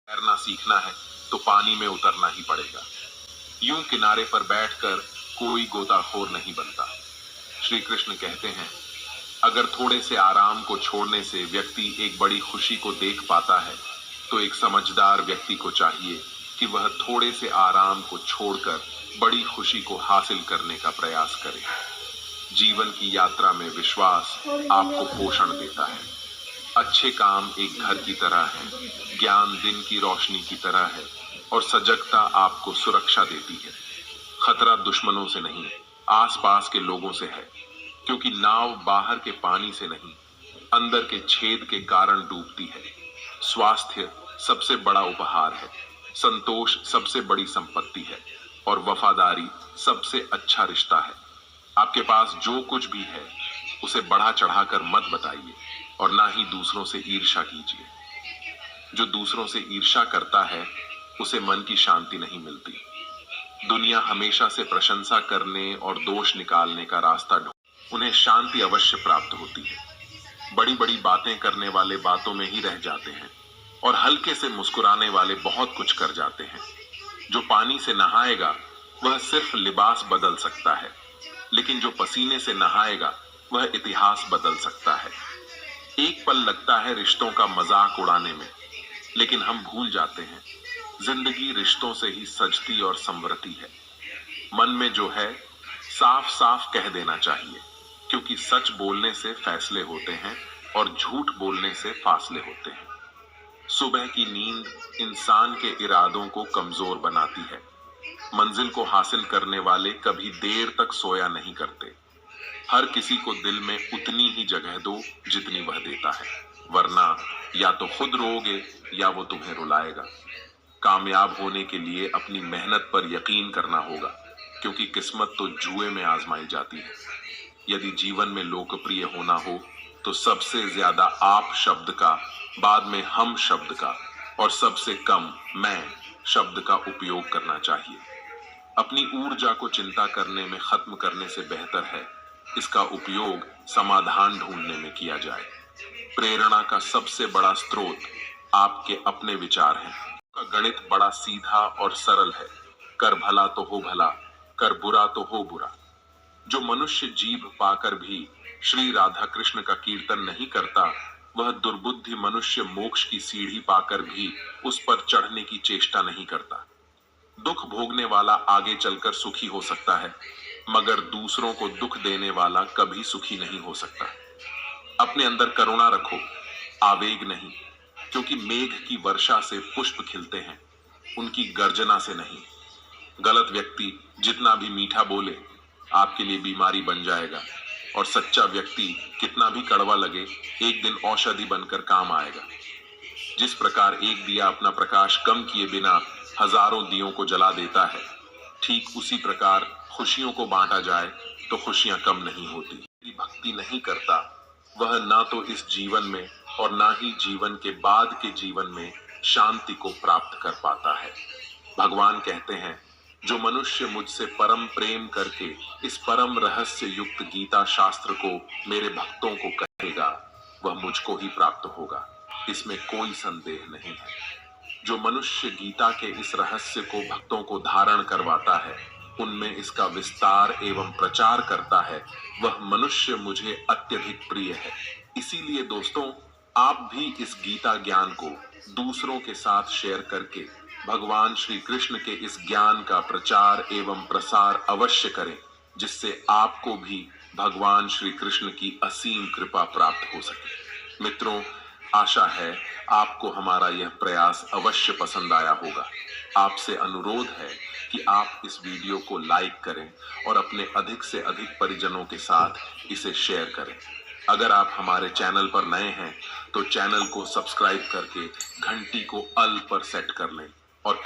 तैरना सीखना है तो पानी में उतरना ही पड़ेगा। यूं किनारे पर बैठकर कोई गोताखोर नहीं बनता। श्री कृष्ण कहते हैं, अगर थोड़े से आराम को छोड़ने से व्यक्ति एक बड़ी खुशी को देख पाता है, तो एक समझदार व्यक्ति को चाहिए कि वह थोड़े से आराम को छोड़कर बड़ी खुशी को हासिल करने का प्रयास करे। जीवन की यात्रा में विश्वास आपको पोषण देता है। अच्छे काम एक घर की तरह है, ज्ञान दिन की रोशनी की तरह है और सजगता आपको सुरक्षा देती है। खतरा दुश्मनों से नहीं, आसपास के लोगों से है, क्योंकि नाव बाहर के पानी से नहीं, अंदर के छेद के कारण डूबती है। स्वास्थ्य सबसे बड़ा उपहार है, संतोष सबसे बड़ी संपत्ति है और वफादारी सबसे अच्छा रिश्ता है। आपके पास जो कुछ भी है उसे बढ़ा चढ़ाकर मत बताइए और ना ही दूसरों से ईर्ष्या कीजिए। जो दूसरों से ईर्ष्या करता है उसे मन की शांति नहीं मिलती। दुनिया हमेशा से प्रशंसा करने और दोष निकालने का रास्ता ढूंढती, उन्हें शांति अवश्य प्राप्त होती है। बड़ी बड़ी बातें करने वाले बातों में ही रह जाते हैं और हल्के से मुस्कुराने वाले बहुत कुछ कर जाते हैं। जो पानी से नहाएगा वह सिर्फ लिबास बदल सकता है, लेकिन जो पसीने से नहाएगा वह इतिहास बदल सकता है। एक पल लगता है रिश्तों का मजाक उड़ाने में, लेकिन हम भूल जाते हैं जिंदगी रिश्तों से ही सजती और संवरती है। मन में जो है साफ साफ कह देना चाहिए, क्योंकि सच बोलने से फैसले होते हैं और झूठ बोलने से फासले होते हैं। सुबह की नींद इंसान के इरादों को कमजोर बनाती है। मंजिल को हासिल करने वाले कभी देर तक सोया नहीं करते। हर किसी को दिल में उतनी ही जगह दो जितनी वह देता है, वरना या तो खुद रोओगे या वो तुम्हें रुलाएगा। कामयाब होने के लिए अपनी मेहनत पर यकीन करना होगा, क्योंकि किस्मत तो जुए में आजमाई जाती है। यदि जीवन में लोकप्रिय होना हो तो सबसे ज्यादा आप शब्द का, बाद में हम शब्द का और सबसे कम मैं शब्द का उपयोग करना चाहिए। अपनी ऊर्जा को चिंता करने में खत्म करने से बेहतर है इसका उपयोग समाधान ढूंढने में किया जाए। प्रेरणा का सबसे बड़ा स्रोत आपके अपने विचार हैं। का गणित बड़ा सीधा और सरल है, कर भला तो हो भला, कर बुरा तो हो बुरा। जो मनुष्य जीभ पाकर भी श्री राधा कृष्ण का कीर्तन नहीं करता, वह दुर्बुद्धि मनुष्य मोक्ष की सीढ़ी पाकर भी उस पर चढ़ने की चेष्टा नहीं करता। दुख भोगने वाला आगे चलकर सुखी हो सकता है, मगर दूसरों को दुख देने वाला कभी सुखी नहीं हो सकता। अपने अंदर करुणा रखो, आवेग नहीं, क्योंकि मेघ की वर्षा से पुष्प खिलते हैं, उनकी गर्जना से नहीं। गलत व्यक्ति जितना भी मीठा बोले आपके लिए बीमारी बन जाएगा, और सच्चा व्यक्ति कितना भी कड़वा लगे एक दिन औषधि बनकर काम आएगा। जिस प्रकार एक दिया अपना प्रकाश कम किए बिना हजारों दियों को जला देता है, ठीक उसी प्रकार खुशियों को बांटा जाए तो खुशियां कम नहीं होती। भक्ति नहीं करता वह ना तो इस जीवन में और ना ही जीवन के बाद के जीवन में शांति को प्राप्त कर पाता है। भगवान कहते हैं, जो मनुष्य मुझसे परम प्रेम करके इस परम रहस्य युक्त गीता शास्त्र को मेरे भक्तों को कहेगा, वह मुझको ही प्राप्त होगा, इसमें कोई संदेह नहीं है। जो मनुष्य गीता के इस रहस्य को भक्तों को धारण करवाता है, उनमें इसका विस्तार एवं प्रचार करता है, वह मनुष्य मुझे अत्यधिक प्रिय है। इसीलिए दोस्तों, आप भी इस गीता ज्ञान को दूसरों के साथ शेयर करके भगवान श्री कृष्ण के इस ज्ञान का प्रचार एवं प्रसार अवश्य करें, जिससे आपको भी भगवान श्री कृष्ण की असीम कृपा प्राप्त हो सके। मित्रों, आशा है आपको हमारा यह प्रयास अवश्य पसंद आया होगा। आपसे अनुरोध है कि आप इस वीडियो को लाइक करें और अपने अधिक से अधिक परिजनों के साथ इसे शेयर करें। अगर आप हमारे चैनल पर नए हैं तो चैनल को सब्सक्राइब करके घंटी को ऑल पर सेट कर लें और